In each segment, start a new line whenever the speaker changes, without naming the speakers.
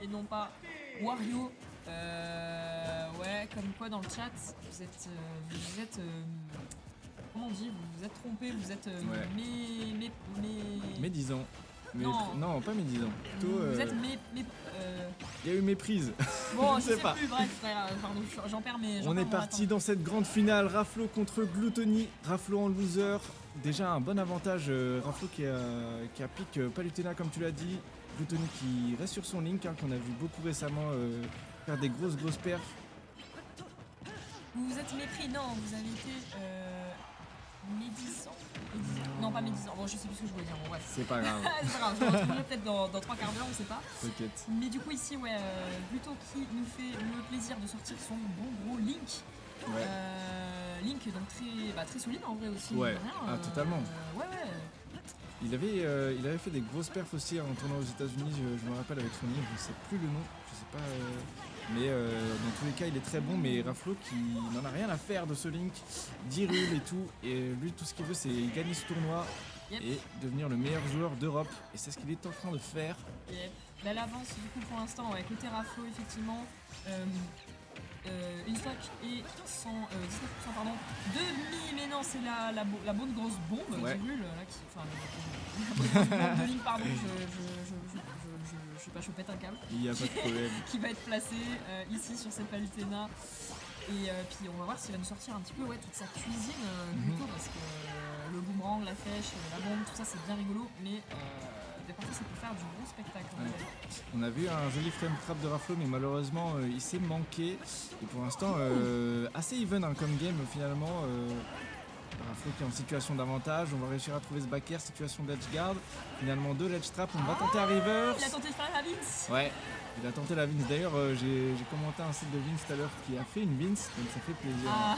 et non pas Wario. Ouais, comme quoi dans le chat, vous êtes comment on dit, vous vous êtes trompé, vous êtes
Médisant.
Non.
Pas médisant. Plutôt,
vous êtes
il y a eu méprise.
Bon,
je sais pas.
Plus, bref, frère, pardon, j'en perds mes.
On est parti dans cette grande finale. Raflo contre Gluttony. Raflo en loser. Déjà un bon avantage. Raflo qui a pique Palutena comme tu l'as dit. Gluttony qui reste sur son Link, qu'on a vu beaucoup récemment faire des grosses perfs.
Vous vous êtes mépris, non, vous avez été médisant. Non, pas médisant, bon, je sais plus ce que je voulais dire, bon, bref.
C'est pas grave.
C'est pas grave, je le retrouverai peut-être dans 3 quarts d'heure, on sait pas.
T'inquiète.
Mais du coup, ici, ouais, Gluto qui nous fait le plaisir de sortir son bon gros Link.
Ouais.
Link, donc très solide en vrai aussi.
Ouais,
rien,
totalement.
Ouais.
Il avait fait des grosses perfs aussi en tournant aux États-Unis, je me rappelle avec son livre, je sais plus le nom, je sais pas. Mais dans tous les cas, il est très bon. Mais Raflo qui n'en a rien à faire de ce Link, d'Hyrule et tout. Et lui, tout ce qu'il veut, c'est gagner ce tournoi et devenir le meilleur joueur d'Europe. Et c'est ce qu'il est en train de faire.
Yep. Belle avance du coup pour l'instant, ouais, côté Raflo, effectivement. Une stock et 19% pardon, demi, mais non, c'est la bonne grosse bombe,
ouais.
j'ai vu là qui. Enfin, la bonne grosse bombe de Link, pardon, je suis pas chopette un câble.
Il n'y a pas de problème.
Qui va être placé ici sur cette Palutena. Et puis on va voir s'il va nous sortir un petit peu toute sa cuisine plutôt, parce que le boomerang, la flèche, la bombe, tout ça c'est bien rigolo, mais des parties ça peut faire du gros spectacle.
Ouais. On a vu un joli frame trap de Raflo, mais malheureusement il s'est manqué. Et pour l'instant assez even comme game finalement. Raflo qui est en situation d'avantage, on va réussir à trouver ce back air, situation d'edge guard. Finalement 2 ledge trap, on va tenter un reverse.
Il a tenté de faire la Vince.
Ouais. Il a tenté la Vince. D'ailleurs, j'ai commenté un set de Vince tout à l'heure qui a fait une Vince, donc ça fait plaisir.
Ah,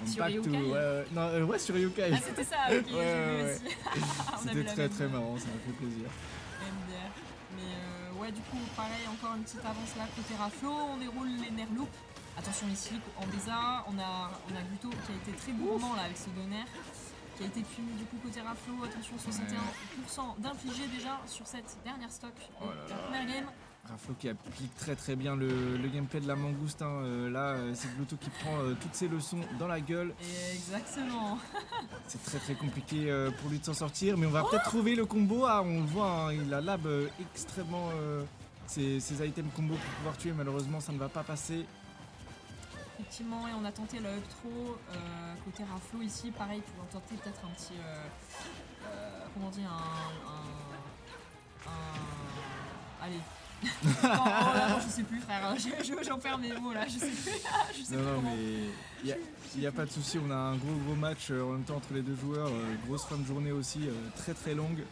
sur Yokai.
Ouais, sur Yokai.
Ah, c'était ça, ok, j'ai vu aussi.
C'était très marrant, ça m'a fait plaisir.
MDR. Mais ouais, du coup, pareil, encore une petite avance là côté Raflo. On déroule les nerfs loop. Attention ici, en Deza, on a Gluto qui a été très gourmand là avec ce donner. Qui a été puni du coup côté Raflo, attention 61% d'infligé déjà sur cette dernière stock de la première game.
Raflo qui applique très bien le gameplay de la mangouste. Là, c'est Gluto qui prend toutes ses leçons dans la gueule.
Exactement.
C'est très compliqué pour lui de s'en sortir, mais on va peut-être trouver le combo. Ah, on le voit, il a lab extrêmement ses items combo pour pouvoir tuer. Malheureusement, ça ne va pas passer.
Effectivement, et on a tenté le up throw côté Raflo ici, pareil pour tenter peut-être un petit, comment dire, allez. non, je sais plus frère, j'en perds mes mots là, je sais plus.
Non, mais il n'y a pas de souci, on a un gros match en même temps entre les deux joueurs, grosse fin de journée aussi, très longue.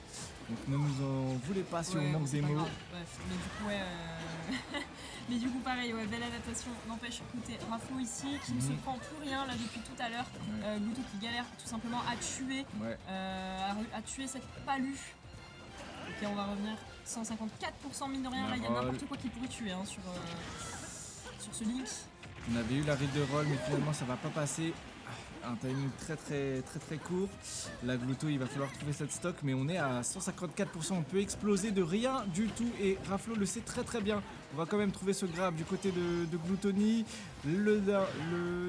Donc ne nous en voulez pas si on manque des mots.
Bref, mais du coup mais du coup pareil, belle adaptation. N'empêche, écoutez, Raflo ici qui ne se prend plus rien là depuis tout à l'heure. Gluto qui galère tout simplement à tuer, à tuer cette palue. Ok, on va revenir 154% mine de rien. Là, il y a n'importe quoi qui pourrait tuer sur ce Link.
On avait eu la read de roll, mais finalement ça va pas passer. Un timing très court. La Gluto, il va falloir trouver cette stock, mais on est à 154%. On peut exploser de rien du tout et Raflo le sait très bien. On va quand même trouver ce grab du côté de Gluttony. Le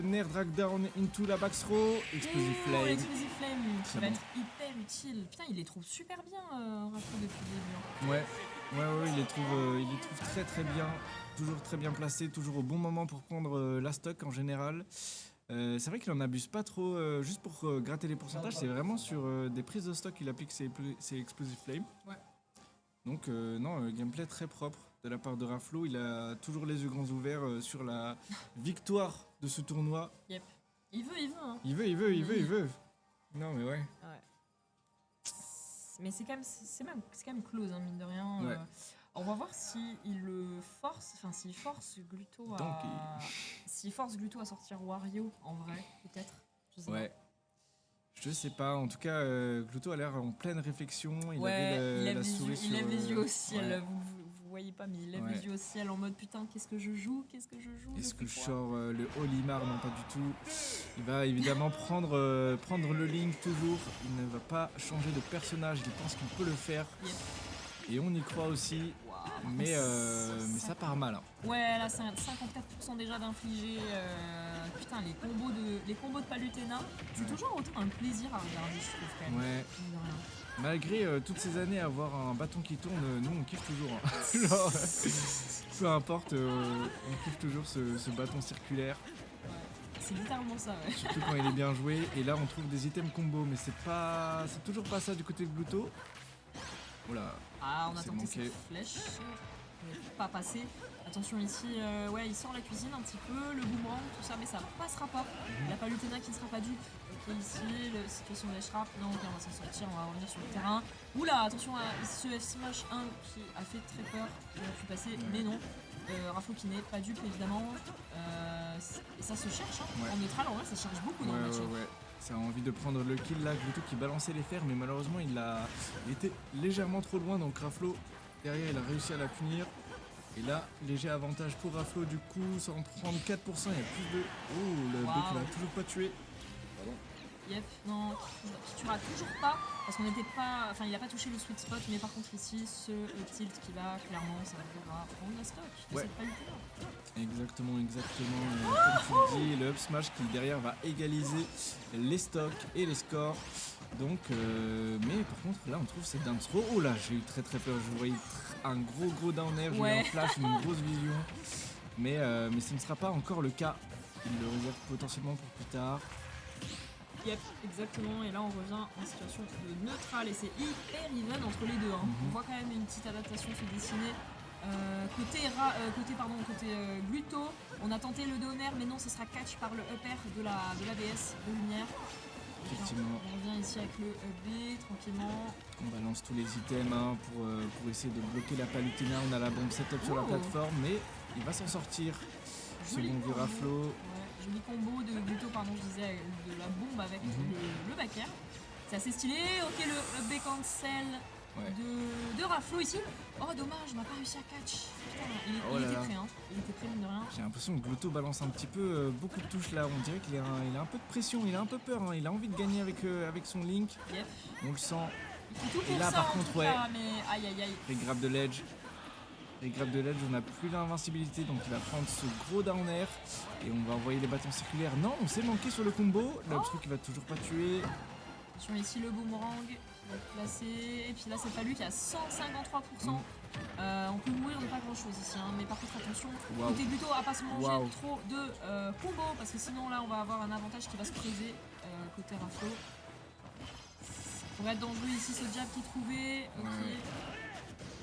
nerf drag down into la back throw. Explosive Flame.
Explosive Flame qui va être hyper utile. Putain, il les trouve super bien, Raflo, depuis le début.
Ouais, il les trouve très bien. Toujours très bien placé, toujours au bon moment pour prendre la stock en général. C'est vrai qu'il en abuse pas trop, juste pour gratter les pourcentages, c'est vraiment sur des prises de stock qu'il applique ses Explosive Flame. Ouais. Donc gameplay très propre de la part de Raflo, il a toujours les yeux grands ouverts sur la victoire de ce tournoi.
Yep. Il veut hein.
Il veut. Non mais ouais.
Mais c'est quand même close, hein, mine de rien.
Ouais.
On va voir s'il force Gluto à sortir Wario en vrai, peut-être.
Je sais pas, en tout cas, Gluto a l'air en pleine réflexion. Il lève
les yeux au ciel. Vous voyez pas, mais il lève les yeux au ciel en mode putain, qu'est-ce que je joue. Est-ce que je sors
le Olimar? Non, pas du tout. Il va évidemment prendre le Link toujours. Il ne va pas changer de personnage, il pense qu'il peut le faire. Yep. Et on y croit aussi. mais ça part mal. Hein.
Ouais, là c'est 54% déjà d'infligé. Putain, les combos de Palutena, c'est toujours autant un plaisir à regarder, je trouve quand même.
Ouais. Malgré toutes ces années à avoir un bâton qui tourne, nous on kiffe toujours. Hein. Genre, peu importe, on kiffe toujours ce bâton circulaire.
C'est littéralement ça, ouais.
Surtout quand il est bien joué. Et là, on trouve des items combo, mais c'est toujours pas ça du côté de Gluto. Oula.
Ah, on a tenté cette flèche. Pas passé. Attention ici, ouais, il sort la cuisine un petit peu, le boomerang, tout ça, mais ça passera pas. La Palutena qui ne sera pas dupe. Ok, ici, la situation de la shrap. Non, ok, on va s'en sortir, on va revenir sur le terrain. Oula, attention à ce Smash 1 qui a fait très peur. Il a pu passer, mais non. Rafo qui n'est pas dupe évidemment. Et ça se cherche, hein. En neutral, en vrai, ça cherche beaucoup dans le match.
Ouais. Ça a envie de prendre le kill là, Gluto qui balançait les fers, mais malheureusement il était légèrement trop loin, donc Raflo derrière il a réussi à la punir. Et là, léger avantage pour Raflo du coup, 134%, il y a plus de... Oh, le B qui l'a toujours pas tué.
Yep, non, qui tuera toujours pas, parce qu'on n'était pas... Enfin, il a pas touché le sweet spot, mais par contre ici, ce tilt qui va, clairement, ça va prendre la stock de cette Palutena.
Exactement. Comme tu le dis, le up smash qui derrière va égaliser les stocks et les scores. Donc, mais par contre, là on trouve cette down throw. Oh là, j'ai eu très peur. Je voyais un gros down air, j'ai eu un flash, une grosse vision. Mais ce ne sera pas encore le cas. Il le réserve potentiellement pour plus tard.
Yep, exactement. Et là on revient en situation de neutral et c'est hyper even entre les deux. Hein. On voit quand même une petite adaptation se dessiner. Côté Gluto, on a tenté le down air, mais non, ce sera catch par le up air de l'ABS de lumière.
Effectivement.
On revient ici avec le B tranquillement.
On balance tous les items hein, pour essayer de bloquer la Palutena. On a la bombe setup sur la plateforme, mais il va s'en sortir.
Joli
Second du Raflo.
Ouais, joli combo de Gluto, pardon, je disais, de la bombe avec le back air. C'est assez stylé. Ok, le B cancel. De Raflo ici. Oh dommage, on n'a pas réussi à catch. Putain, il était prêt, hein. Il était prêt mine de rien.
J'ai l'impression que Gluto balance un petit peu beaucoup de touches là. On dirait qu'il a un peu de pression, il a un peu peur. Hein. Il a envie de gagner avec son Link.
Yep.
On le sent.
Il fait tout pour
et là
ça,
par contre,
mais aïe.
Les grappes de ledge. On n'a plus l'invincibilité, donc il va prendre ce gros down air. Et on va envoyer les bâtons circulaires. Non, on s'est manqué sur le combo. Le truc qui va toujours pas tuer.
Attention ici le boomerang. Placé. Et puis là c'est pas lui qui a 153%. On peut mourir de pas grand chose ici, hein. Mais par contre attention, côté Gluto à pas se manger trop de combos parce que sinon là on va avoir un avantage qui va se briser côté Raflo. Ça pourrait être dangereux ici ce jab qui trouvait. Ok.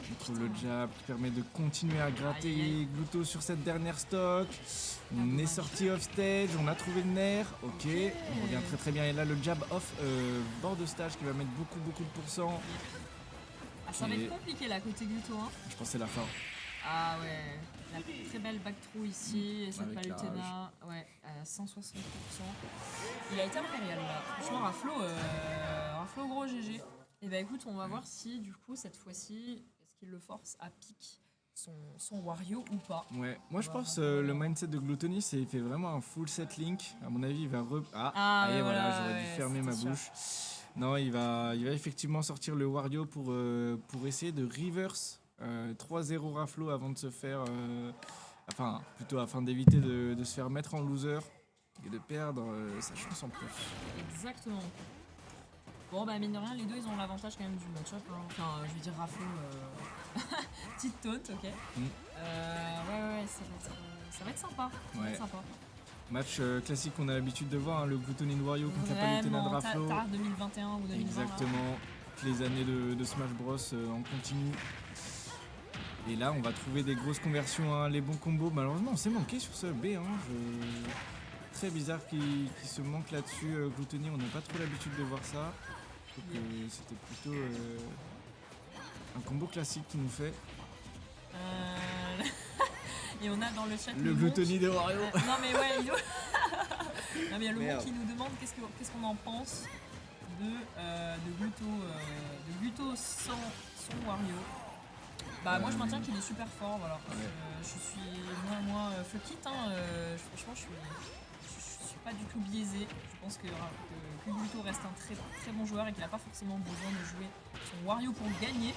On trouve le jab qui permet de continuer à gratter Gluto sur cette dernière stock. On est sorti off stage, on a trouvé le nerf. Ok, on revient très bien. Et là le jab off bord de stage qui va mettre beaucoup de pourcents.
Ah, ça va être compliqué là côté Gluto. Hein.
Je pense que c'est la fin.
Ah ouais, la très belle back through ici. Et cette Palutena, ouais, à 160%. Il a été impérial là. Franchement Raflo gros GG. Et bah écoute, on va voir si du coup cette fois-ci, est-ce qu'il le force à pique son Wario ou pas.
Ouais, moi je pense le mindset de Gluttony, c'est qu'il fait vraiment un full set Link. À mon avis, il va voilà, j'aurais dû fermer ma bouche. Non, il va effectivement sortir le Wario pour essayer de reverse 3-0 Raflo avant de se faire... afin d'éviter de se faire mettre en loser et de perdre sa chance en plus.
Exactement. Bon bah mine de rien, les deux ils ont l'avantage quand même du match-up. Hein. Enfin, je veux dire Raflo, petite taunt, ok. Ouais, ça va être sympa.
Match classique qu'on a l'habitude de voir, hein, le Gluttony de Wario contre la Palutena de Raflo.
2021 ou 2020.
Exactement, toutes les années de Smash Bros en continu. Et là on va trouver des grosses conversions, hein, les bons combos. Malheureusement on s'est manqué sur ce B. Hein, Très bizarre qu'il se manque là-dessus. Gluttony, on n'a pas trop l'habitude de voir ça. Je trouve que c'était plutôt un combo classique qu'il nous fait.
Et on a dans le chat
le Gluttony de Wario.
Non mais ouais, non mais il y a le mot qui nous demande qu'est-ce qu'on en pense de Gluto sans son Wario. Bah moi je maintiens qu'il est super fort, voilà. Je suis moi fuck it, hein. Franchement je suis suis pas du tout biaisée. Je pense que Gluto reste un très très bon joueur et qu'il n'a pas forcément besoin de jouer son Wario pour gagner.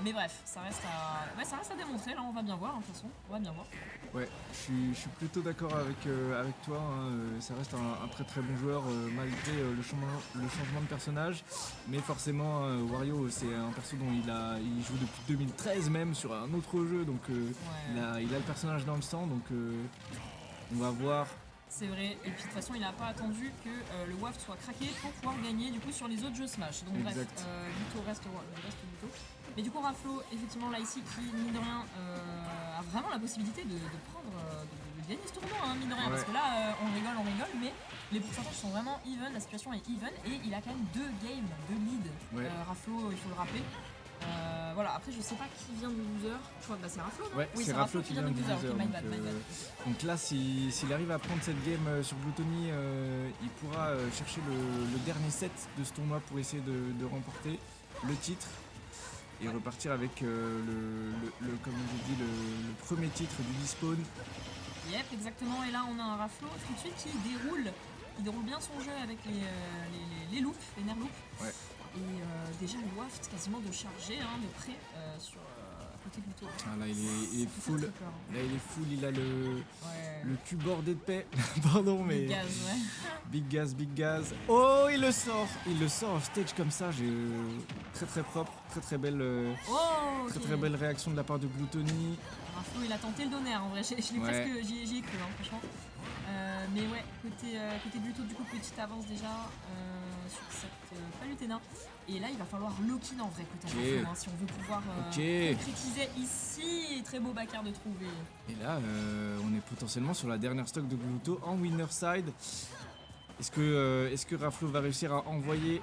Mais bref, ça reste à démontrer. Là, on va bien voir, de toute façon. On va bien voir.
Ouais, je suis plutôt d'accord avec toi. Ça reste un très très bon joueur malgré le changement de personnage. Mais forcément, Wario, c'est un perso dont il joue depuis 2013 même sur un autre jeu. Donc il a le personnage dans le sang. Donc on va voir.
C'est vrai, et puis de toute façon il n'a pas attendu que le WAFT soit craqué pour pouvoir gagner du coup sur les autres jeux Smash. Donc bref, Gluto reste Gluto. Mais du coup Raflo, effectivement là ici, qui mine de rien a vraiment la possibilité de prendre, de gagner ce tournoi, hein, mine de rien, parce que là on rigole, mais les pourcentages sont vraiment even, la situation est even, et il a quand même 2 games de lead, Raflo, il faut le rappeler. Voilà, après je sais pas qui vient de loser, je crois que c'est Raflo, non?
Ouais,
oui,
c'est Raflo qui vient de loser.
Okay, my bad.
Donc là, s'il arrive à prendre cette game sur Gluttony, il pourra chercher le dernier set de ce tournoi pour essayer de remporter le titre et repartir avec comme j'ai dit, le premier titre du Despawn.
Yep, exactement, et là on a un Raflo tout de suite qui déroule bien son jeu avec les loops, les nerf loops.
Ouais.
Et déjà le waft quasiment de charger de près sur côté Gluto.
Ah, là il est full.
Très peur, hein.
Là il est full, il a le cul bordé de paix. Pardon mais.
Big gaz, ouais.
Big gaz. Oh il le sort off stage comme ça, j'ai très très propre, très belle très belle réaction de la part de Gluttony.
Raflo il a tenté le donner en vrai, j'y ai cru franchement. Mais ouais, côté Gluto du coup petite avance déjà sur cette Palutena. Et là il va falloir lock-in en vrai côté Raflo si on veut pouvoir concrétiser ici. Très beau backer de trouver.
Et là on est potentiellement sur la dernière stock de Gluto en winner side. Est-ce que Raflo va réussir à envoyer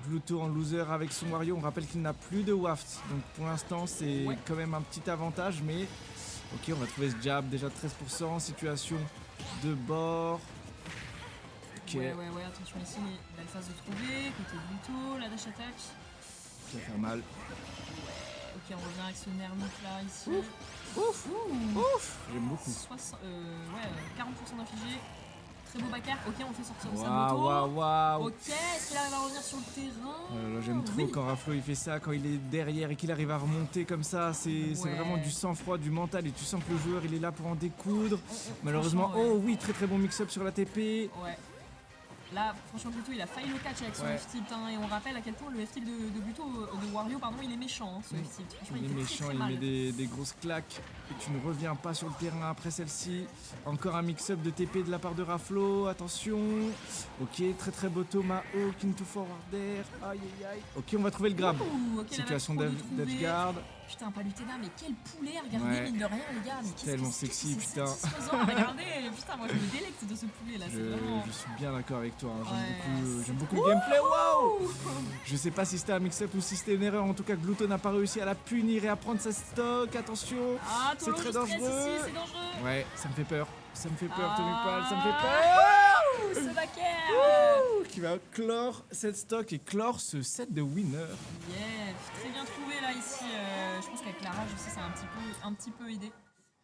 Gluto en loser avec son Wario? On rappelle qu'il n'a plus de waft, donc pour l'instant c'est quand même un petit avantage, mais ok, on va trouver ce jab déjà 13%, situation de bord. Ok.
Ouais, attention ici, belle phase de trouver, côté Gluto, la dash attack.
Ça va faire mal.
Ok, on revient avec ce nerf loop là ici.
Ouf. J'aime beaucoup.
40% d'infligé. Très beau backer. Ok, on fait sortir de sa moto.
Waouh.
Ok, est-ce qu'il arrive à revenir sur le terrain?
J'aime trop quand Raflo il fait ça, quand il est derrière et qu'il arrive à remonter comme ça. C'est vraiment du sang-froid, du mental, et tu sens que le joueur il est là pour en découdre. Malheureusement, oui, très bon mix-up sur la TP.
Ouais. Là, franchement, Gluto il a failli le catch avec son F-tilt, et on rappelle à quel point le F-tilt de Wario, il est méchant, ce F-tilt. Franchement,
il est méchant,
très
il
mal.
met des grosses claques et tu ne reviens pas sur le terrain après celle-ci. Encore un mix-up de TP de la part de Raflo, attention. Ok, très beau Mao, into forward air, aïe. Ok, on va trouver le grab. Situation d'edge guard.
Putain, Palutena, mais quel poulet, regardez, mine de rien, les gars. Mais
tellement sexy, putain.
Regardez, putain, moi je me délecte de ce poulet là, c'est vraiment.
Je suis bien d'accord avec toi, hein. J'aime beaucoup le gameplay, waouh. Je sais pas si c'était un mix-up ou si c'était une erreur, en tout cas Gluto n'a pas réussi à la punir et à prendre sa stock, attention. C'est très dangereux.
C'est dangereux.
Ouais, ça me fait peur, Tomipal, ça me fait peur.
Ce backer
qui va clore cette stock et clore ce set de winner.
Yeah, très bien trouvé là ici. Je pense qu'avec la rage aussi ça a un petit peu aidé.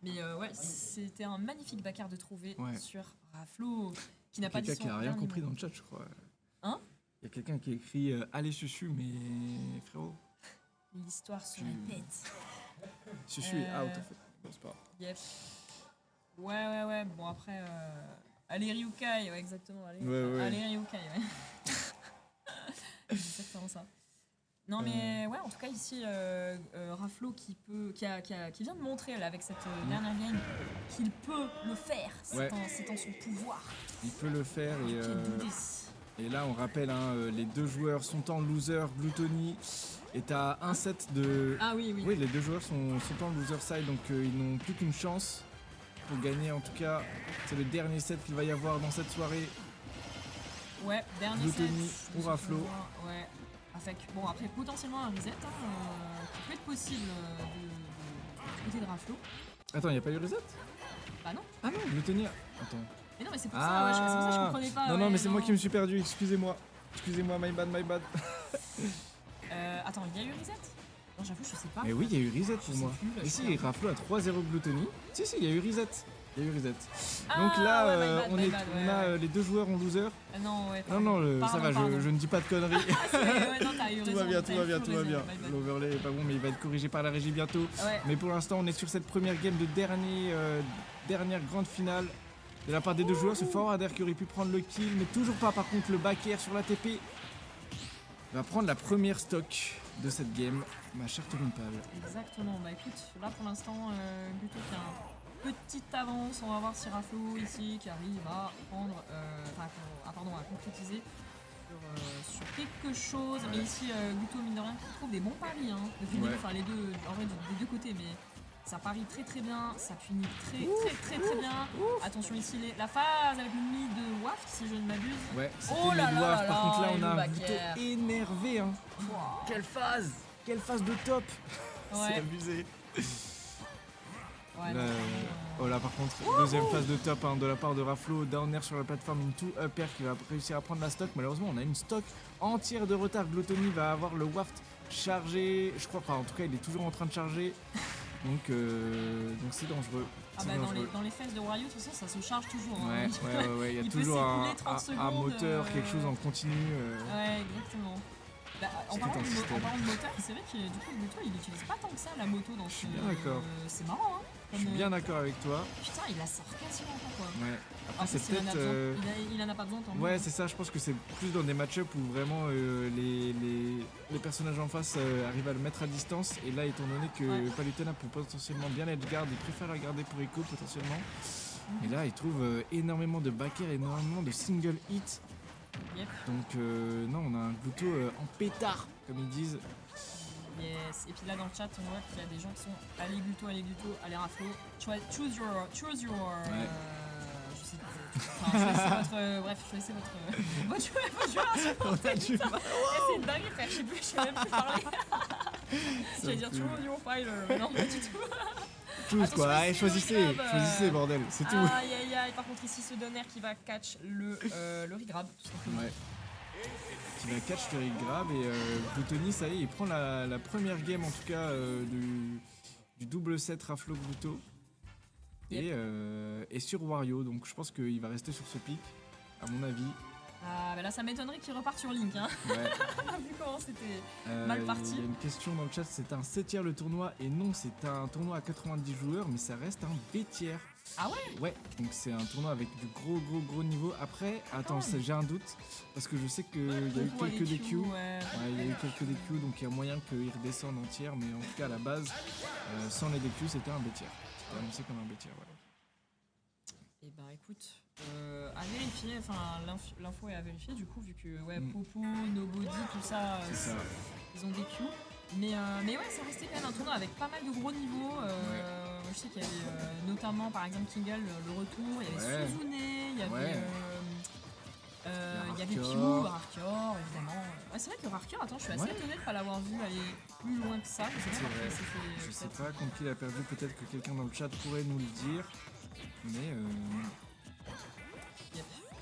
Mais c'était un magnifique backer de trouver sur Raflo qui n'a pas dit son
quelqu'un qui a rien compris dans le chat, je crois.
Hein?
Il y a quelqu'un qui a écrit allez Susu, mais frérot.
L'histoire se répète.
Susu est out en fait. Bon, c'est pas grave.
Yep. Ouais. Bon après. Allez Ryukai, exactement. Allez Ryukai, C'est exactement ça. Non mais en tout cas ici Raflo qui vient de montrer là avec cette dernière game qu'il peut le faire. C'est en son pouvoir.
Il peut le faire et là on rappelle les deux joueurs sont en loser. Gluttony est à un set de.
Ah oui.
Oui, les deux joueurs sont en loser side, donc ils n'ont plus qu'une chance pour gagner. En tout cas, c'est le dernier set qu'il va y avoir dans cette soirée.
Ouais, dernier
Gluttony
set.
ou Raflo.
Ouais. Avec, bon après potentiellement un reset qui peut être possible du côté de Raflo.
Attends, il n'y a pas eu reset?
Bah non.
Ah non, Gluttony. Attends.
Mais non mais c'est pour ça, c'est pour ça que je comprenais pas.
Non mais c'est moi qui me suis perdu, excusez-moi, my bad.
Attends, il y a eu reset? Non j'avoue je sais pas.
Mais oui, il y a eu reset pour moi. Et si, Raflo a 3-0 Gluttony. Si, il y a eu reset. Il y a eu reset.
Ah,
Donc là,
ouais, my bad,
on,
my
est,
bad,
on
ouais,
a
ouais.
les deux joueurs en loser.
Non, ouais.
Non, ça va,
Pardon.
je ne dis pas de conneries.
Ouais, non, t'as eu
Tout
raison.
va bien,
t'as
tout va
eu
bien,
full
tout va
raison,
bien.
my bad.
L'overlay est pas bon, mais il va être corrigé par la régie bientôt.
Ouais.
Mais pour l'instant, on est sur cette première game de dernière grande finale de la part des deux joueurs. Ce Forwarder qui aurait pu prendre le kill, mais toujours pas. Par contre, le back air sur la TP va prendre la première stock de cette game, ma chère Torumpal.
Exactement. Bah écoute, là pour l'instant, Guto qui a une petite avance. On va voir si Raflo ici qui arrive à prendre, à concrétiser sur quelque chose. Mais ici, Guto, mine de rien, qui trouve des bons paris hein, depuis le début. Enfin, les deux, en vrai, des deux côtés, mais ça parie très bien, ça punit très bien. Attention ici, la phase avec le mid de Waft, si je ne m'abuse.
Ouais, c'était
Oh là
les
là
doigts.
là
Par contre, là,
là,
on
et
a
le
un
back
Guto
air.
énervé. Hein.
Wow.
Quelle phase de top.
Ouais.
C'est abusé.
Ouais,
Là,
non,
là par contre, deuxième phase de top hein, de la part de Raflo, down air sur la plateforme into up air qui va réussir à prendre la stock. Malheureusement, on a une stock entière de retard. Gluttony va avoir le waft chargé, je crois pas, en tout cas il est toujours en train de charger. Donc c'est dangereux.
Ah bah dans les phases de Wario, de toute façon, ça se charge toujours. Hein.
Ouais, il y a
Il peut
toujours
s'écouler 30
un
secondes,
moteur, quelque chose en continu.
Ouais, exactement. Bah, en parlant de moteur, c'est vrai que du coup, Guto, il utilise pas tant que ça la moto dans ce.
Je suis bien d'accord.
C'est marrant, hein.
Je suis bien d'accord avec toi.
Putain, il la sort quasiment pas quoi.
Ouais. Après, c'est peut-être.
Il en a pas besoin, tant mieux.
Ouais, c'est ça. Je pense que c'est plus dans des match-up où vraiment les personnages en face arrivent à le mettre à distance. Et là, étant donné que Palutena peut potentiellement bien être garde, il préfère la garder pour Echo potentiellement. Et là, il trouve énormément de back air, énormément de single hit.
Yep.
Donc, non, on a un Guto en pétard, comme ils disent.
Yes. Et puis là dans le chat on voit qu'il y a des gens qui sont allez Guto, allez Raflo, choose your je sais pas, choisissez votre joueur. C'est dingue frère, je sais même plus parler. J'allais dire choose your fighter, mais non pas du tout.
Choose quoi, allez choisissez bordel, c'est tout.
Aïe, par contre ici ce donner qui va catch le regrab tout simplement. Ouais.
Qui va catch le grab et Gluttony, ça y est, il prend la première game en tout cas du double set Raflo Gluto et sur Wario, donc je pense qu'il va rester sur ce pic à mon avis.
Ah bah là ça m'étonnerait qu'il reparte sur Link hein. Ouais. Vu comment c'était mal parti.
Il y a une question dans le chat, c'est un 7 le tournoi et non c'est un tournoi à 90 joueurs mais ça reste un B-tier.
Ah ouais?
Ouais, donc c'est un tournoi avec du gros niveau. Après, attends, j'ai un doute parce que je sais qu'il y a eu quelques DQ. Il y a eu quelques DQ, donc il y a moyen qu'ils redescendent en tiers, mais en tout cas à la base, sans les DQ, c'était un B-tier. C'était annoncé comme un B-tier, ouais.
Et bah écoute, à vérifier, enfin l'info est à vérifier du coup, vu que Popo, Nobody, tout ça, ils ont DQ. Mais ouais, ça restait quand même un tournoi avec pas mal de gros niveaux. Je sais qu'il y avait notamment par exemple Kingle, le retour, il y avait Suzune, il y avait Pio, Rarkior, évidemment. C'est vrai que Rarkior, attends, je suis assez étonné de ne pas l'avoir vu aller plus loin que ça.
Je sais pas contre qui il a perdu, peut-être que quelqu'un dans le chat pourrait nous le dire.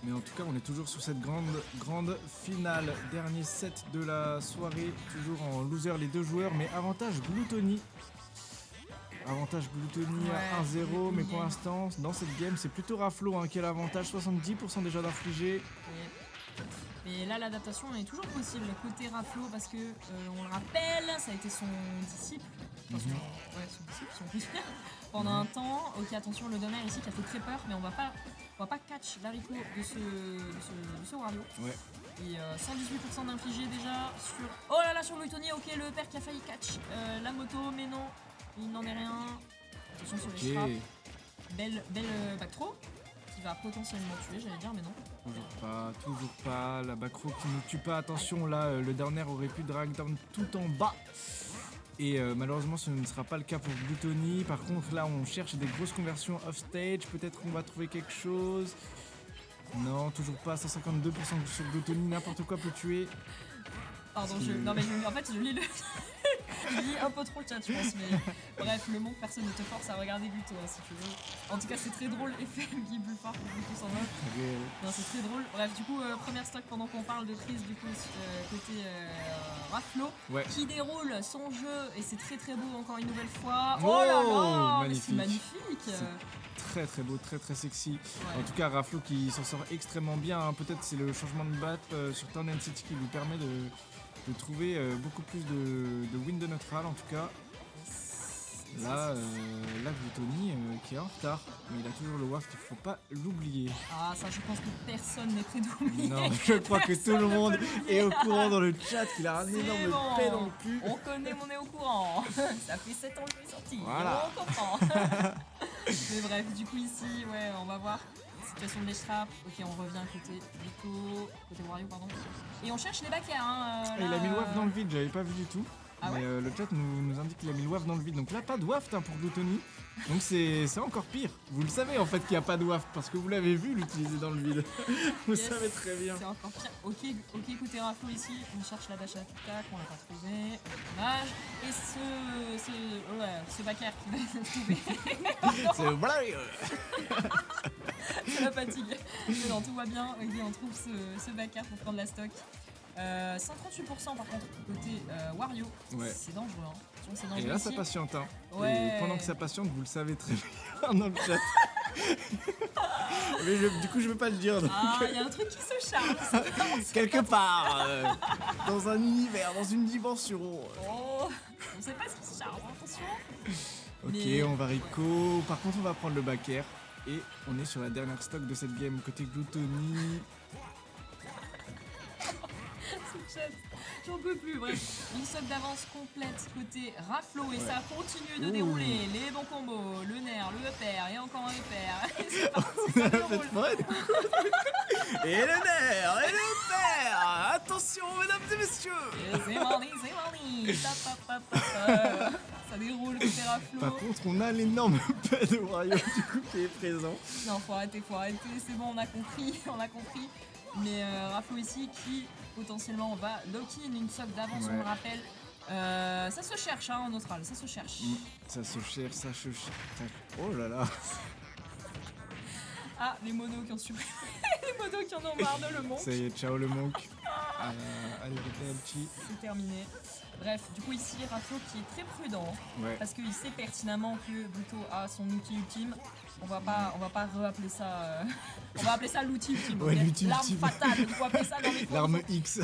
Mais en tout cas, on est toujours sur cette grande finale. Dernier set de la soirée, toujours en loser les deux joueurs, mais avantage Gluttony. Avantage Gluttony à 1-0, mais pour l'instant, dans cette game, c'est plutôt Raflo qui a l'avantage, 70% déjà d'infligé.
Et là, l'adaptation est toujours possible côté Raflo parce que, on le rappelle, ça a été son disciple. Son disciple, si on peut dire. Pendant un temps. Ok, attention, le donner ici qui a fait très peur, mais on va pas catch l'haricot de ce Wario. Ouais. Et 118% d'infligé déjà sur. Oh là là, sur Gluttony, ok, le père qui a failli catch la moto, mais non, il n'en est rien. Attention sur les frappes. Belle backthrow qui va potentiellement tuer, j'allais dire, mais non.
Toujours pas. La backthrow qui ne tue pas. Attention, là, le dernier aurait pu drag down tout en bas. Et malheureusement ce ne sera pas le cas pour Gluttony. Par contre là on cherche des grosses conversions off stage. Peut-être qu'on va trouver quelque chose. Non, toujours pas. 152% sur Gluttony. N'importe quoi peut tuer.
Pardon, en fait je lis le... je lis un peu trop le chat je pense. Mais bref, le monde, personne ne te force à regarder Gluto si tu veux. En tout cas c'est très drôle. Effet qui est plus fort que Gluto s'en va. Non, c'est très drôle. Bref, du coup première stock pendant qu'on parle de prise du coup côté Raflo qui déroule son jeu et c'est très beau encore une nouvelle fois. Oh là là,
magnifique.
c'est magnifique.
très très beau, très très sexy.
Ouais.
En tout cas, Raflo qui s'en sort extrêmement bien. Hein. Peut-être c'est le changement de batte sur Turn and City qui lui permet de trouver beaucoup plus de win de neutral en tout cas. Là, Gluttony qui est en retard, mais il a toujours le waft, il faut pas l'oublier.
Ah, ça, je pense que personne n'est prêt d'oublier.
Non, je crois que tout le monde est au courant dans le chat qu'il a un
C'est
énorme
bon.
paix dans le cul.
On connaît, on est au courant. Ça fait 7 ans que je suis sorti.
Voilà.
On comprend. Mais bref, du coup, ici, ouais, on va voir. Situation de l'échappe. Ok, on revient côté Rico, côté Wario, pardon. Et on cherche les backers. Hein,
Il a mis le waft dans le vide, j'avais pas vu du tout.
Ah ouais.
Mais le chat nous indique qu'il a mis le waft dans le vide. Donc là, pas de waft hein, pour Gluttony. Donc c'est encore pire. Vous le savez en fait qu'il n'y a pas de waft parce que vous l'avez vu l'utiliser dans le vide. Vous
Yes,
savez très bien.
C'est encore pire. Ok, côté Raflo ici, on cherche la dash attack, on l'a pas trouvé. Dommage. Et ce backer qui va être trouvé.
C'est voilà.
C'est la fatigue. Mais non, tout va bien. Ok, on trouve ce backer pour prendre la stock. 138% par contre côté Wario.
Ouais.
C'est dangereux. Hein. C'est dangereux
Et là, ça
ici.
patiente. Hein.
Ouais.
Et pendant que ça patiente, vous le savez très bien dans le chat. Mais du coup, je veux pas le dire. Donc.
Ah, il y a un truc qui se charge.
Quelque part, dans un univers, dans une dimension.
Oh, on sait pas ce qui se charge, attention.
Ok,
Mais-
on va Rico. Par contre, on va prendre le backer. Et on est sur la dernière stock de cette game côté Gluttony.
Ce chat, j'en peux plus. Bref, une stock d'avance complète côté Raflo et ça continue de dérouler. Les bons combos, le nerf, le pair et encore un pair. Et c'est parti, ça déroule.
Et le nerf, et le père. Attention, mesdames et messieurs.
Et c'est mardi, c'est mardi. Ça déroule côté Raflo.
Par contre, on a l'énorme paix de Wario du coup qui est présent.
Non, faut arrêter, c'est bon, on a compris, Mais Raflo ici qui potentiellement va lock-in une sock d'avance, on
Ouais.
le rappelle. Ça se cherche hein, en Austral, ça se cherche.
Ça se cherche, ça se cherche. Oh là là.
Ah, les monos qui ont supprimé, les monos qui en ont marre de le monk.
Ça y est, ciao le monk. Allez, petit.
C'est terminé. Bref, du coup ici Raflo qui est très prudent
Ouais.
parce qu'il sait pertinemment que Buto a son outil ultime. On va pas appeler ça. On va appeler ça l'outil ultime.
Ouais,
ok.
l'outil
L'arme
ultime.
fatale. Il faut appeler ça dans les
L'arme X.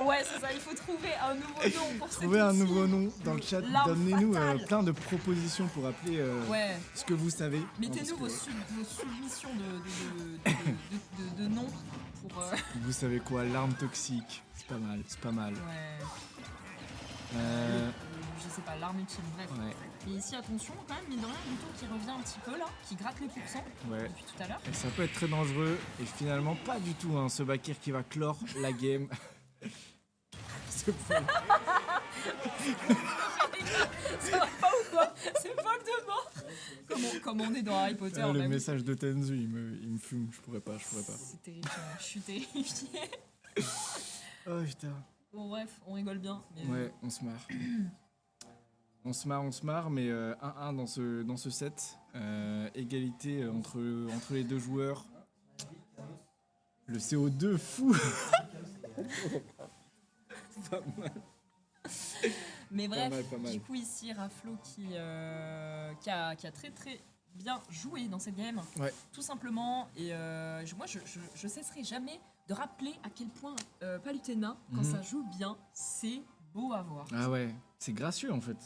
Ouais, c'est ça. Il faut trouver un nouveau nom pour cet
Trouvez un
outil.
nouveau nom dans le chat.
L'arme
Donnez-nous
fatale.
plein de propositions pour appeler
Ouais.
ce que vous savez.
Mettez-nous vos
Parce
submissions de noms pour.
que vous savez quoi, l'arme toxique. C'est pas mal, c'est pas mal.
Ouais. Je sais pas, l'arme ultime. Bref.
Ouais,
Et ici, attention, quand même, mine de rien, Buto qui revient un petit peu là, qui gratte les pourcents
ouais.
depuis tout à l'heure.
Et ça peut être très dangereux. Et finalement, pas du tout, hein, ce backer qui va clore la game. Ce point.
Ça va pas ou quoi? C'est pas que de mort. Comme on est dans Harry Potter.
Le
bah oui.
message de Tenzu, il me fume. Je pourrais pas.
C'est terrifiant, je suis terrifiée.
Oh putain.
Bon bref, on rigole bien. Mais
Ouais, on se marre. On se marre, mais 1-1 dans ce set. Égalité entre les deux joueurs. Le CO2 fou. Pas mal.
Mais bref,
pas mal.
du coup ici Raflo qui a très très bien joué dans cette game,
Ouais.
tout simplement. Et moi je cesserai jamais de rappeler à quel point Palutena, quand ça joue bien, c'est beau à voir.
Ah ouais, c'est gracieux en fait.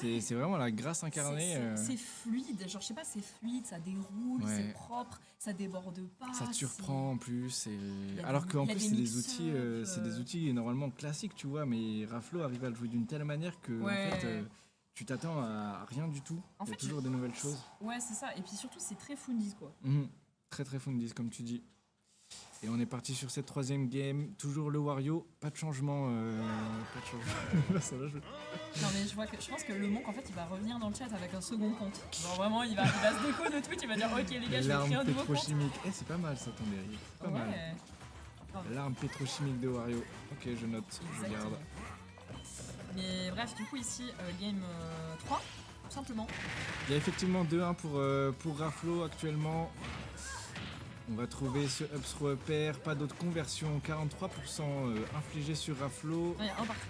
Ouais.
C'est vraiment la grâce incarnée.
C'est fluide, genre je sais pas, c'est fluide, ça déroule,
Ouais.
c'est propre, ça déborde pas.
Ça surprend en plus.
y a
Alors
des-
qu'en
il y a
plus,
des
c'est des
mix-up,
outils, c'est des outils normalement classiques, tu vois, mais Raflo arrive à le jouer d'une telle manière que
Ouais.
en fait, tu t'attends à rien du tout.
En
Il y a
fait,
toujours des nouvelles choses.
Ouais, c'est ça. Et puis surtout, c'est très Fundis quoi.
Très très Fundis, comme tu dis. Et on est parti sur cette troisième game. Toujours le Wario. Pas de changement. Pas de changement. Ça va,
Non mais je pense que le monk en fait il va revenir dans le chat avec un second compte. Genre vraiment il va se déco de Twitch, il va dire ok les gars je vais créer un
L'arme
nouveau compte.
pétrochimique. C'est pas mal ça ton dérive. Pas mal.
Ouais.
L'arme pétrochimique de Wario. Ok, je note. Je
Exactement.
garde.
Mais bref du coup ici game 3 tout simplement.
Il y a effectivement 2-1 pour Raflo actuellement. On va trouver ce up throw up air, pas d'autres conversions, 43% infligé sur Raflo.
Il y a un partout.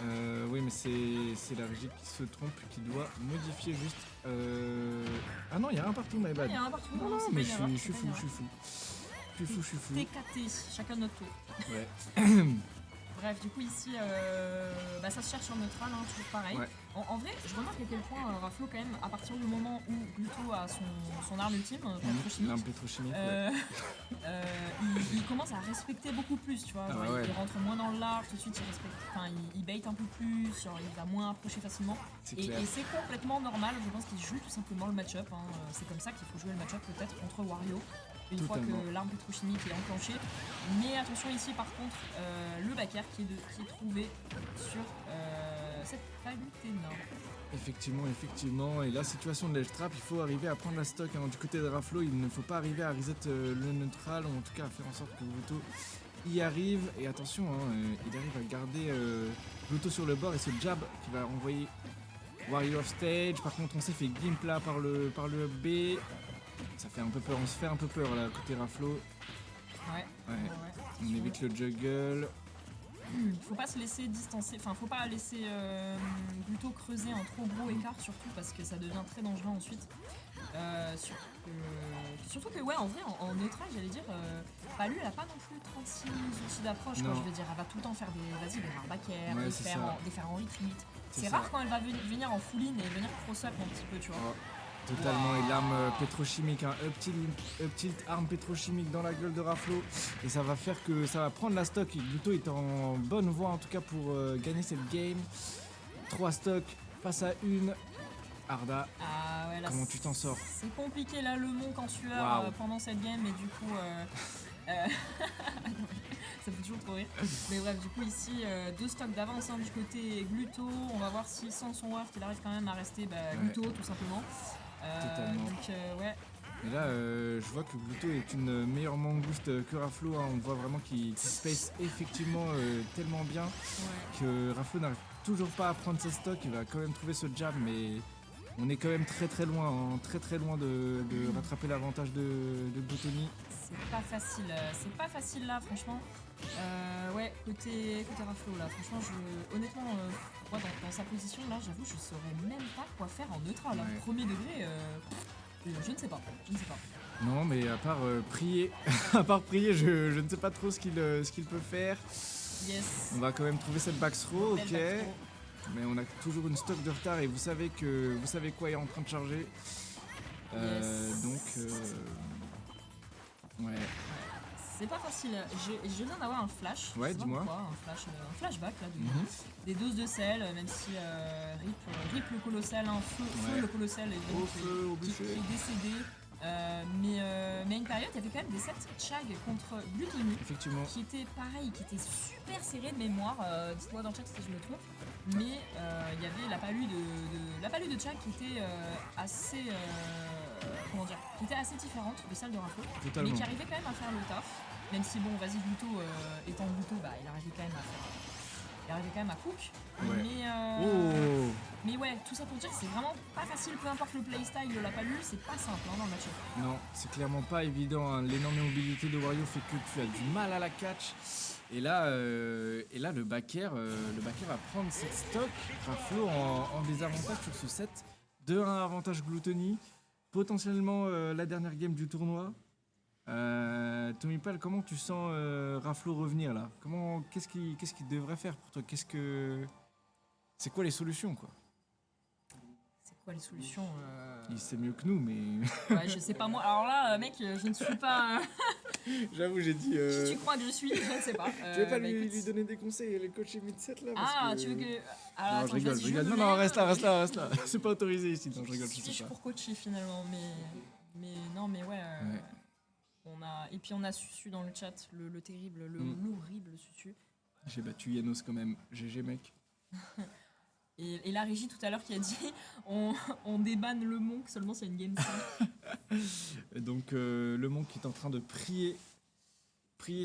Hein.
Oui, mais c'est la régie qui se trompe, qui doit modifier juste. Ah non, il y a un partout, my bad.
Il y a un partout.
Non,
c'est
mais
pas une erreur,
je
c'est
suis
pas
fou,
une
je suis fou. Je suis fou.
TKT, chacun notre tour.
Ouais.
Bref, du coup ici, ça se cherche en neutral, hein, toujours pareil.
Ouais.
En vrai, je remarque à quel point Raflo, quand même, à partir du moment où Gluto a son arme ultime, pétrochimique,
L'arme pétrochimique,
il commence à respecter beaucoup plus, tu vois. Genre, il rentre moins dans le large, tout de suite il respecte, enfin il bait un peu plus, genre, il va moins approcher facilement. Et c'est complètement normal, je pense qu'il joue tout simplement le match-up. Hein. C'est comme ça qu'il faut jouer le match-up peut-être contre Wario. Une fois que l'arme pétrochimique est enclenchée. Mais attention ici par contre, le backer qui est trouvé sur cette palute énorme.
Effectivement. Et la situation de l'edge trap, il faut arriver à prendre la stock. Hein. Du côté de Raflo, il ne faut pas arriver à reset le neutral, ou en tout cas à faire en sorte que Gluto y arrive. Et attention, il arrive à garder Gluto sur le bord et ce jab qui va renvoyer Wario off stage. Par contre, on s'est fait gimp là par le up B. Ça fait un peu peur, on se fait un peu peur là côté Raflo.
Ouais.
On évite le juggle.
Faut pas se laisser distancer, enfin faut pas laisser Gluto creuser un trop gros écart surtout parce que ça devient très dangereux ensuite. Surtout que ouais en vrai en neutral j'allais dire Palu elle a pas non plus 36 outils d'approche quoi, je veux dire elle va tout le temps faire des rares back air, des faire en retreat. C'est rare quand elle va venir en full in et venir cross up un petit peu tu vois.
Oh. Totalement, et l'arme pétrochimique, up tilt arme pétrochimique dans la gueule de Raflo, et ça va faire que ça va prendre la stock. Et Gluto est en bonne voie en tout cas pour gagner cette game. 3 stocks face à une. Arda, comment tu t'en sors?
C'est compliqué là le monk en sueur pendant cette game, et du coup ça fait toujours trop rire. Mais bref, du coup ici 2 stocks d'avance du côté Gluto. On va voir si sans son word il arrive quand même à rester Gluto tout simplement. Donc ouais.
Et là, je vois que Gluto est une meilleure mangouste que Raflo. Hein. On voit vraiment qu'il space effectivement tellement bien que Raflo n'arrive toujours pas à prendre ses stocks. Il va quand même trouver ce jab, mais on est quand même très loin, hein. Très loin de rattraper l'avantage de Glutoni.
C'est pas facile là, franchement. Côté Raflo là, franchement, honnêtement, moi dans sa position là, j'avoue, je saurais même pas quoi faire en neutral. Hein. Premier degré, je ne sais pas.
Non, mais à part prier, je ne sais pas trop ce qu'il peut faire.
Yes.
On va quand même trouver cette back throw, ok. Mais on a toujours une stock de retard et vous savez quoi est en train de charger. Ouais.
C'est pas facile. Je viens d'avoir un flash.
Ouais, dis-moi.
Un flashback là, des doses de sel, même si rip le colossal, feu le colossal qui est décédé. Mais à une période, il y avait quand même des sets Chag contre Glutoni.
Effectivement.
Qui étaient pareil, qui étaient super serrés de mémoire. Dites-moi dans le chat si je me trompe. Mais il y avait la palue de Chag qui était assez. Qui était assez différente de celle de Raflo, mais qui arrivait quand même à faire le taf, même si bon, vas-y, Gluto étant Gluto, il arrivait quand même à cook, mais ouais, tout ça pour dire que c'est vraiment pas facile, peu importe le playstyle de la palule, c'est pas simple dans le match.
Non, c'est clairement pas évident, hein. L'énorme mobilité de Wario fait que tu as du mal à la catch, et là le backer va prendre cette stock. Raflo en désavantage sur ce set, 2-1 avantage Glutoni. Potentiellement la dernière game du tournoi. Tommypal, comment tu sens Raflo revenir là? Qu'est-ce qu'il devrait faire pour toi? C'est quoi les solutions quoi?
C'est quoi les solutions
Il sait mieux que nous, mais.
Ouais, je sais pas moi. Alors là, mec, je ne suis pas.
J'avoue, j'ai dit.
Si tu crois que je suis, je ne sais pas.
Tu veux pas lui donner des conseils, le coach mid-set là
tu veux que.
Alors, non, je rigole. Non, reste là. C'est pas autorisé ici. Non, je rigole, je sais pas.
Je suis pour coacher finalement, mais non, mais ouais. Et puis on a Susu dans le chat, le terrible, l'horrible Susu.
J'ai battu Yanos quand même. GG mec.
Et la régie tout à l'heure qui a dit on débanne le monk seulement s'il y a une game 5.
Donc le monk qui est en train de prier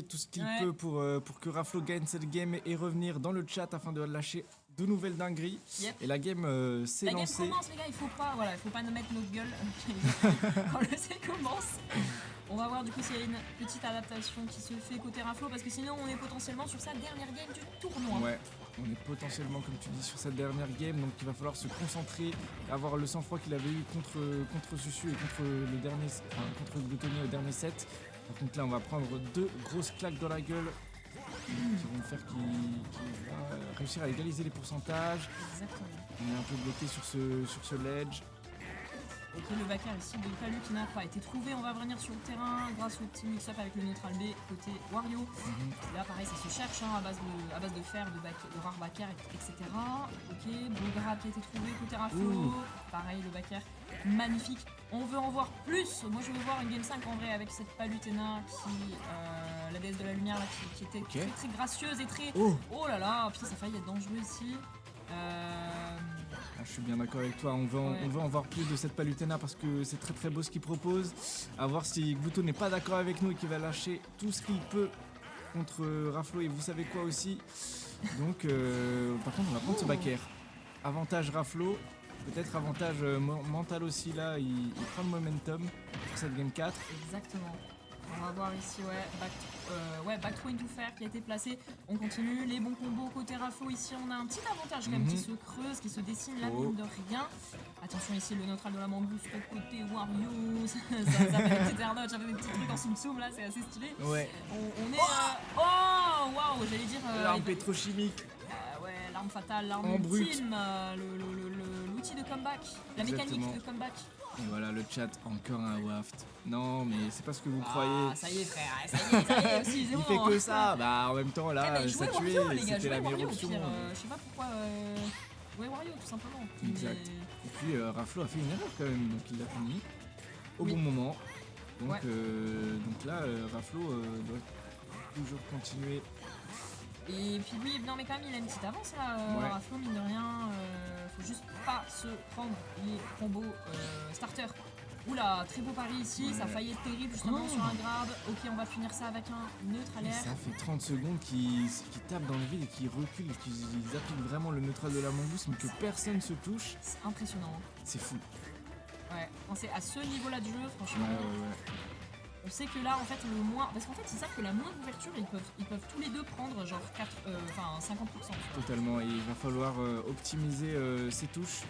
tout ce qu'il peut pour que Raflo gagne cette game et revenir dans le chat afin de lâcher de nouvelles dingueries. Yep. Et la game s'est lancée.
La game commence les gars, il faut pas nous mettre notre gueule quand le set commence. On va voir du coup s'il y a une petite adaptation qui se fait côté Raflo parce que sinon on est potentiellement sur sa dernière game du tournoi.
Ouais, on est potentiellement comme tu dis sur sa dernière game, donc il va falloir se concentrer, avoir le sang-froid qu'il avait eu contre Susu et contre Gluttony au dernier set. Par contre là on va prendre 2 grosses claques dans la gueule qui vont faire qu'il va réussir à égaliser les pourcentages.
Exactement.
On est un peu bloqué sur ce ledge.
Ok, le backer ici de Palu qui n'a pas été trouvé. On va revenir sur le terrain grâce au petit mix-up avec le neutral B côté Wario. Là, pareil, ça se cherche à base de fer, de rare backer, etc. Ok, beau grab qui a été trouvé côté Raflo. Pareil, le backer magnifique. On veut en voir plus. Moi, je veux voir une game 5 en vrai avec cette Palutena qui, la déesse de la lumière, là, qui était très très gracieuse et très. Oh là là, putain, ça a failli être dangereux ici.
Je suis bien d'accord avec toi, on veut en voir plus de cette Palutena parce que c'est très très beau ce qu'il propose. À voir si Gluto n'est pas d'accord avec nous et qu'il va lâcher tout ce qu'il peut contre Raflo et vous savez quoi aussi. Donc par contre on va prendre ce backer. Avantage Raflo, peut-être avantage mental aussi là, il prend le momentum pour cette game 4.
Exactement. On va voir ici, back throw into fair qui a été placé. On continue, les bons combos côté Raflo. Ici, on a un petit avantage quand même qui se creuse, qui se dessine là, mine de rien. Attention ici, le neutral de la Mambousse côté Wario. ça fait des petites air dodge, ça fait des petits trucs en soum là, c'est assez stylé.
Ouais.
On est. Oh waouh, j'allais dire.
L'arme pétrochimique.
Ouais, l'arme fatale, l'arme
en
ultime, l'outil de comeback, la mécanique de comeback.
Et voilà le chat, encore un waft. Non mais c'est pas ce que vous croyez.
Ça y est frère, ça y est aussi,
il fait que ça, bah en même temps là, ça tuait, c'était la meilleure option.
Je sais pas pourquoi... Ouais Wario tout simplement.
Exact. Et puis Raflo a fait une erreur quand même, donc il l'a fini au bon moment. Donc, donc là, Raflo doit toujours continuer.
Et puis lui, non mais quand même il a une petite avance là, Raflo mine de rien, faut juste pas se prendre les combos starter. Oula, très beau pari ici, ça a failli être terrible justement sur un grab. Ok, on va finir ça avec un neutral air.
Ça fait 30 secondes qui tapent dans le vide et qui reculent, qu'ils appliquent vraiment le neutral de la Mambousse mais que personne se touche.
C'est impressionnant.
C'est fou.
Ouais, quand c'est à ce niveau là du jeu, franchement... On sait que là, en fait, le moins... Parce qu'en fait, ils savent que la moindre ouverture, ils peuvent tous les deux prendre genre 50%.
Totalement, et il va falloir optimiser ses touches.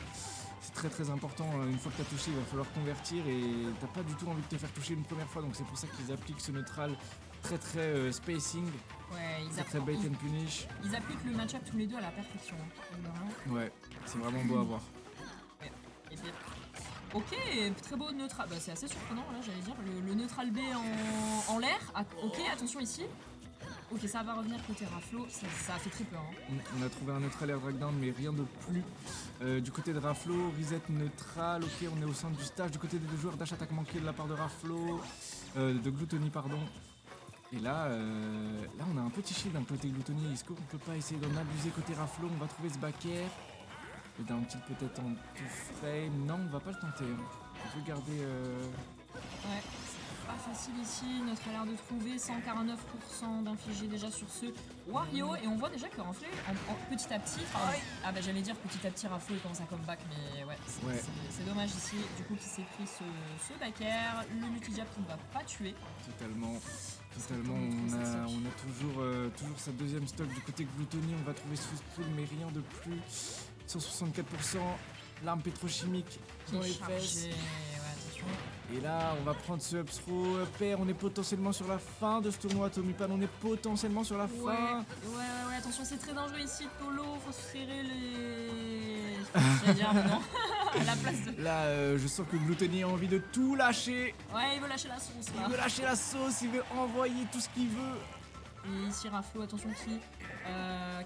C'est très très important, une fois que tu as touché, il va falloir convertir et t'as pas du tout envie de te faire toucher une première fois, donc c'est pour ça qu'ils appliquent ce neutral très très spacing.
Ouais,
très bait and punish.
Ils appliquent le match-up tous les deux à la perfection.
Ouais, c'est vraiment beau à voir.
Ouais. Et puis... Ok, très beau neutral, bah, c'est assez surprenant là j'allais dire, le neutral B en l'air, ok attention ici. Ok ça va revenir côté Raflo, ça a fait très peur.
On a trouvé un neutral air dragdown mais rien de plus. Du côté de Raflo, reset neutral, ok on est au centre du stage. Du côté des deux joueurs, dash attaque manqué de la part de Raflo, de Gluttony pardon. Et là on a un petit shield d'un côté Gluttony, est-ce qu'on peut pas essayer d'en abuser côté Raflo? On va trouver ce backer. D'un petit peut-être en tout frame. Non, on va pas le tenter. On peut garder.
Ouais, c'est pas facile ici. Notre a l'air de trouver 149% d'infligé déjà sur ce Wario. Et on voit déjà que Raflo, petit à petit. J'allais dire petit à petit, Raflo il commence à comeback, mais ouais, c'est dommage ici. Du coup, qui s'est pris ce backer. Le multi-jab qui ne va pas tuer.
Totalement. On a toujours sa deuxième stock du côté Gluttony. On va trouver sous mais rien de plus. 164%, l'arme pétrochimique dans les fesses. Et là, on va prendre ce up throw. On est potentiellement sur la fin de ce tournoi, Tomipan. On est potentiellement sur la fin.
Ouais, attention, c'est très dangereux ici, Tolo. Faut se serrer les. J'allais dire, mais non. À la place de.
Là, je sens que Gluttony a envie de tout lâcher.
Ouais, il veut lâcher la sauce là.
Il veut lâcher la sauce, il veut envoyer tout ce qu'il veut.
Et ici Raflo, attention,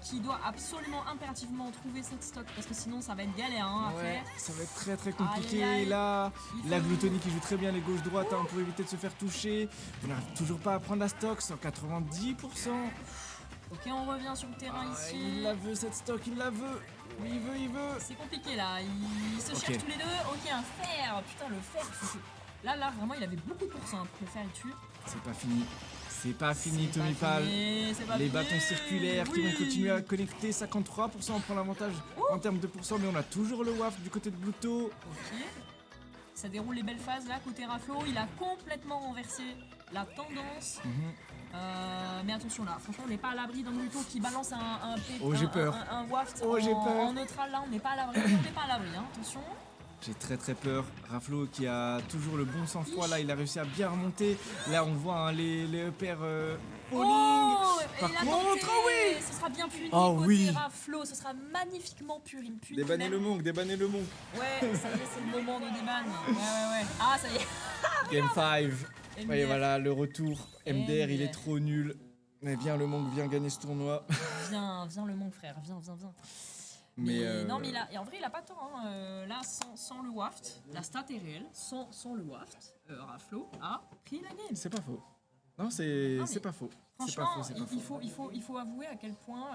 qui doit absolument impérativement trouver cette stock parce que sinon ça va être galère après.
Ça va être très très compliqué. Et là, la Gluttony qui joue très bien les gauches-droites pour éviter de se faire toucher. On n'arrive toujours pas à prendre la stock, 190%.
Ok, on revient sur le terrain ici.
Il la veut cette stock, il la veut. Il veut.
C'est compliqué là, ils se cherchent tous les deux. Ok, un fer, putain le fer. Là vraiment il avait beaucoup de pourcents pour le faire il tue.
C'est pas fini. C'est pas fini, Tomipal. Les bâtons circulaires qui vont continuer à connecter. 53%, on prend l'avantage en termes de pourcents, mais on a toujours le waft du côté de Gluto.
Ok. ça déroule les belles phases là côté Raflo. Il a complètement renversé la tendance. Mais attention là, franchement on n'est pas à l'abri d'un Gluto qui balance
j'ai peur.
un waft
j'ai peur.
en neutral là, on n'est pas à l'abri, hein, attention.
J'ai très peur. Raflo qui a toujours le bon sang-froid là, il a réussi à bien remonter. Là on voit les EPR falling. Par contre,
oui, ce sera bien puni côté Raflo, ce sera magnifiquement puni.
Débanner le monk.
Ouais, ça y est, c'est le moment de déban. Ouais. Ah, ça y est.
Game 5. Et voilà, le retour. MDR, il est trop nul. Mais viens le monk, viens gagner ce tournoi.
Viens le monk, frère, viens. Non, mais en vrai, il a pas tort. Hein. Là, sans le waft, la stat est réelle. Sans le waft, Raflo a pris la game.
C'est pas faux. Non, c'est pas faux.
Franchement, il faut avouer à quel point,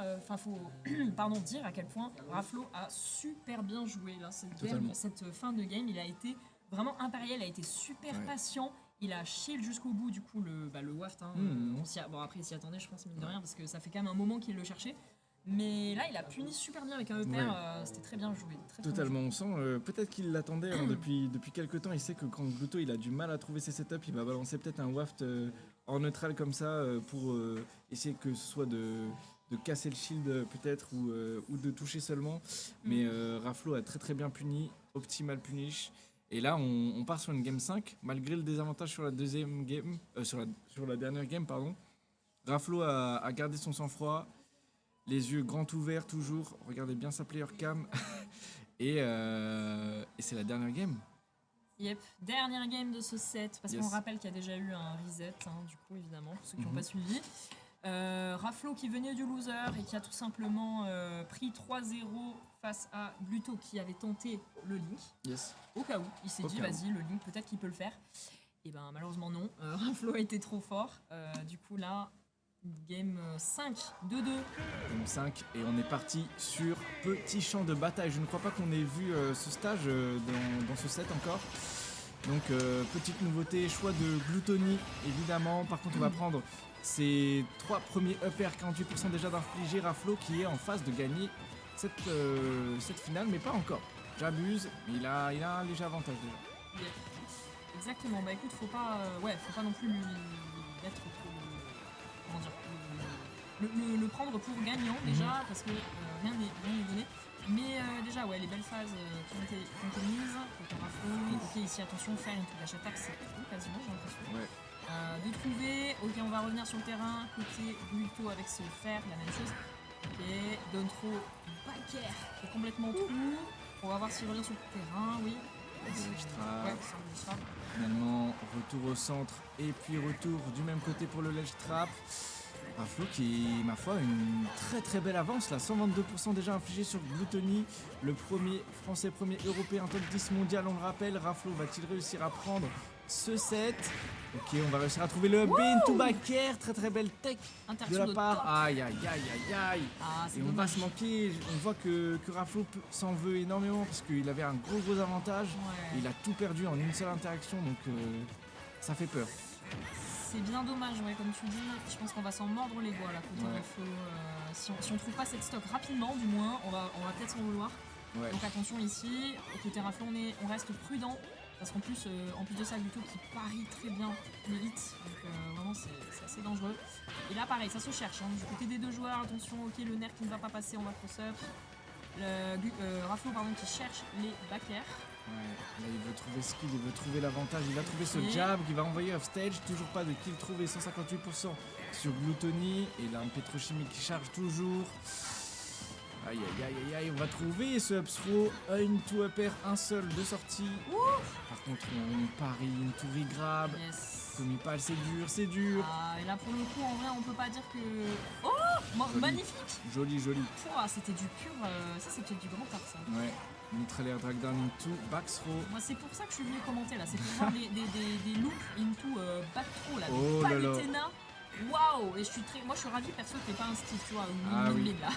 dire à quel point Raflo a super bien joué là, cette fin de game. Il a été vraiment impérial, il a été super patient. Il a shield jusqu'au bout, du coup, le waft. Hein, après, il s'y attendait, je pense, mine de rien, parce que ça fait quand même un moment qu'il le cherchait. Mais là, il a puni super bien avec un EPR, c'était très bien joué.
Totalement, on sent, peut-être qu'il l'attendait depuis quelques temps. Il sait que quand Gluto il a du mal à trouver ses setups, il va balancer peut-être un waft en neutral comme ça pour essayer que ce soit de casser le shield peut-être ou de toucher seulement. Mais Raflo a très bien puni, optimal punish. Et là, on part sur une game 5, malgré le désavantage sur la deuxième game, sur la dernière game, pardon. Raflo a gardé son sang-froid, les yeux grands ouverts toujours. Regardez bien sa player cam. et c'est la dernière game.
Yep, dernière game de ce set, parce qu'on rappelle qu'il y a déjà eu un reset, hein, du coup, évidemment, pour ceux qui n'ont pas suivi. Raflo qui venait du loser et qui a tout simplement pris 3-0 face à Gluto qui avait tenté le Link.
Yes.
Au cas où, il s'est dit vas-y, le Link peut-être qu'il peut le faire. Et ben malheureusement non, Raflo a été trop fort. Du coup là, game 5, 2-2.
Game 5 et on est parti sur petit champ de bataille. Je ne crois pas qu'on ait vu ce stage dans ce set encore. Donc petite nouveauté, choix de Gluttony évidemment. Par contre on va prendre ses 3 premiers EPR, 48% déjà d'infligé. Raflo qui est en phase de gagner cette finale, mais pas encore. J'abuse, mais il a un léger avantage déjà.
Yeah. Exactement, bah écoute, faut pas non plus lui mettre le prendre pour gagnant déjà, parce que rien n'est donné. Mais déjà, les belles phases qui ont été mises. Ok, ici, attention, faire une touche attaque, c'est tout quasiment, j'ai l'impression. De trouver, ok, on va revenir sur le terrain. Côté Gluto avec ce fer, la même chose. Ok, Dontro, backer, c'est complètement tout. On va voir s'il revient sur le terrain, oui.
Finalement, retour au centre et puis retour du même côté pour le ledge trap. Raflo qui, ma foi, une très belle avance là, 122% déjà infligé sur Gluttony, le premier français, premier européen top 10 mondial, on le rappelle. Raflo va-t-il réussir à prendre ce set? Ok, on va réussir à trouver le into backer, très belle tech de la part. Aïe. Et on va se manquer, on voit que Raflo s'en veut énormément parce qu'il avait un gros avantage. Il a tout perdu en une seule interaction, donc ça fait peur.
C'est bien dommage, comme tu dis, je pense qu'on va s'en mordre les doigts là côté Raflo. Si on trouve pas cette stock rapidement, du moins, on va peut-être s'en vouloir. Donc attention ici, côté Raflo, on reste prudent. Parce qu'en plus, en plus de ça, Gluto qui parie très bien les hits, donc vraiment c'est assez dangereux. Et là pareil, ça se cherche, hein. Du côté des deux joueurs, attention, ok, le nerf qui ne va pas passer, on va cross-up. Raflo qui cherche les backers.
Là il veut trouver skill, il veut trouver l'avantage, il va trouver ce jab qui va envoyer off stage, toujours pas de kill trouvé, 158% sur Gluttony, et là un pétrochimique qui charge toujours. Aïe, on va trouver ce up throw, into upper, un seul de sortie. Par contre on parie into regrab. Tomipal, c'est dur.
Et là pour le coup en vrai on peut pas dire que... Oh joli. Magnifique.
Joli.
C'était du pur... ça c'était du grand art ça.
Ouais. Neutral air drag down into back throw.
Moi c'est pour ça que je suis venu commenter là, c'est pour voir des loops into back throw là.
Oh là là.
Waouh. Et moi je suis ravi perso qu'il n'y ait pas un Steve, tu vois, là.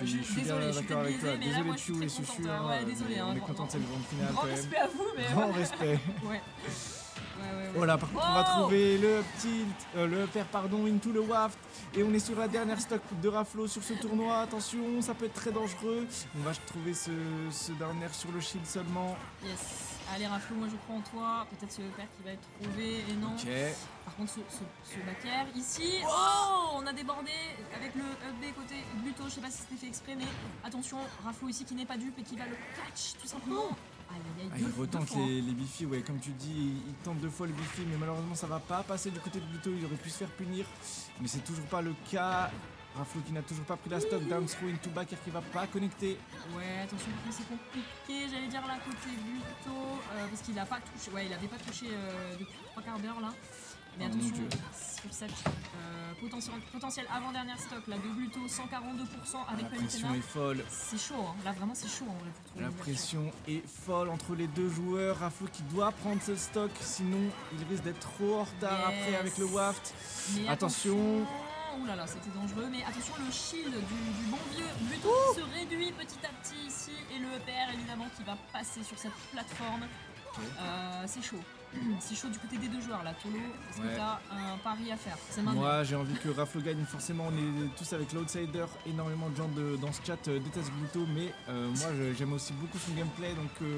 Je suis désolé, d'accord avec toi. Désolé Q et Susu.
Désolé.
On est content de cette grande finale
quand même. Grand respect à vous, mais...
Grand respect.
Ouais.
Voilà, par contre on va trouver le upper into le waft. Et on est sur la dernière stock de Raflo sur ce tournoi. Attention, ça peut être très dangereux. On va trouver ce down air sur le shield seulement.
Yes. Allez Raflo, moi je crois en toi. Peut-être ce père qui va être trouvé et non.
Ok.
Par contre ce backer ici. Oh, on a débordé avec le up B côté Gluto. Je sais pas si c'était fait exprès, mais attention, Raflo ici qui n'est pas dupe et qui va le catch tout simplement. Aïe aïe aïe.
Il retente les bifis, ouais, comme tu dis, il tente 2 fois le bifi, mais malheureusement ça va pas passer du côté de Gluto, il aurait pu se faire punir, mais c'est toujours pas le cas. Raflo qui n'a toujours pas pris la stock, down throw into backer qui va pas connecter.
Ouais, attention, par contre c'est compliqué, j'allais dire là côté Gluto, parce qu'il a pas touché, ouais, il avait pas touché depuis 3 quarts d'heure là. Mais
Oh,
attention,
mon Dieu.
sur cette potentiel avant-dernière stock là de Gluto, 142% avec
La
Panic
pression est folle.
C'est chaud, hein. Là vraiment c'est chaud en vrai pour trouver
La
une
pression est folle entre les deux joueurs. Raflo qui doit prendre ce stock, sinon il risque d'être trop en retard après avec le waft.
Mais
attention.
Ouh là là, c'était dangereux, mais attention, le shield du bon vieux Gluto qui se réduit petit à petit ici, et le EPR évidemment qui va passer sur cette plateforme. C'est chaud. C'est chaud du côté des deux joueurs là, Tolo, est-ce que t'as un pari à faire?
Moi j'ai envie que Raflo gagne, forcément on est tous avec l'outsider, énormément de gens dans ce chat détestent Gluto, mais moi j'aime aussi beaucoup son gameplay, donc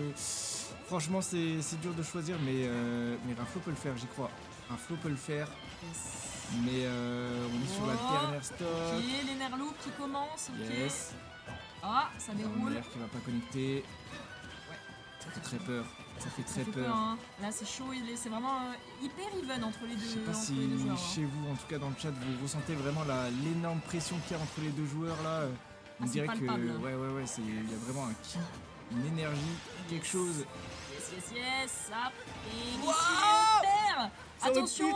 franchement c'est dur de choisir, mais Raflo peut le faire, j'y crois. Raflo peut le faire.
Yes.
Mais on est sur la dernière stock.
Ok, les Nerloop qui commencent, ok.
Yes.
Ah, ça déroule.
Qui va pas connecter.
Ouais.
Ça fait très peur. Ça fait
Ça
très
fait
peur.
hein. Là c'est chaud, c'est vraiment hyper even entre les deux.
Je sais pas si
les deux joueurs,
chez vous, en tout cas dans le chat, vous ressentez vraiment l'énorme pression qu'il y a entre les deux joueurs là. On dirait que ouais, il y a vraiment un ki, une énergie, quelque chose.
Yes, hop. Et ici le père. Attention.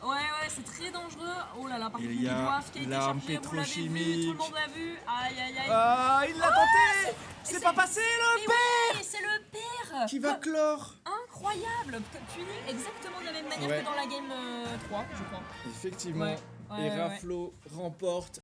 Ouais, c'est très dangereux. Oh là là, par contre,
Il y a
Midwaf qui a été
l'arme
chargé, vous l'avez vu,
pétrochimique.
tout le monde l'a vu. Aïe aïe aïe.
Ah, il l'a tenté. C'est pas passé le père.
Oui, c'est le père
qui va clore.
Incroyable. Puni exactement de la même manière que dans la game 3, je crois.
Effectivement.
Ouais,
et Raflo remporte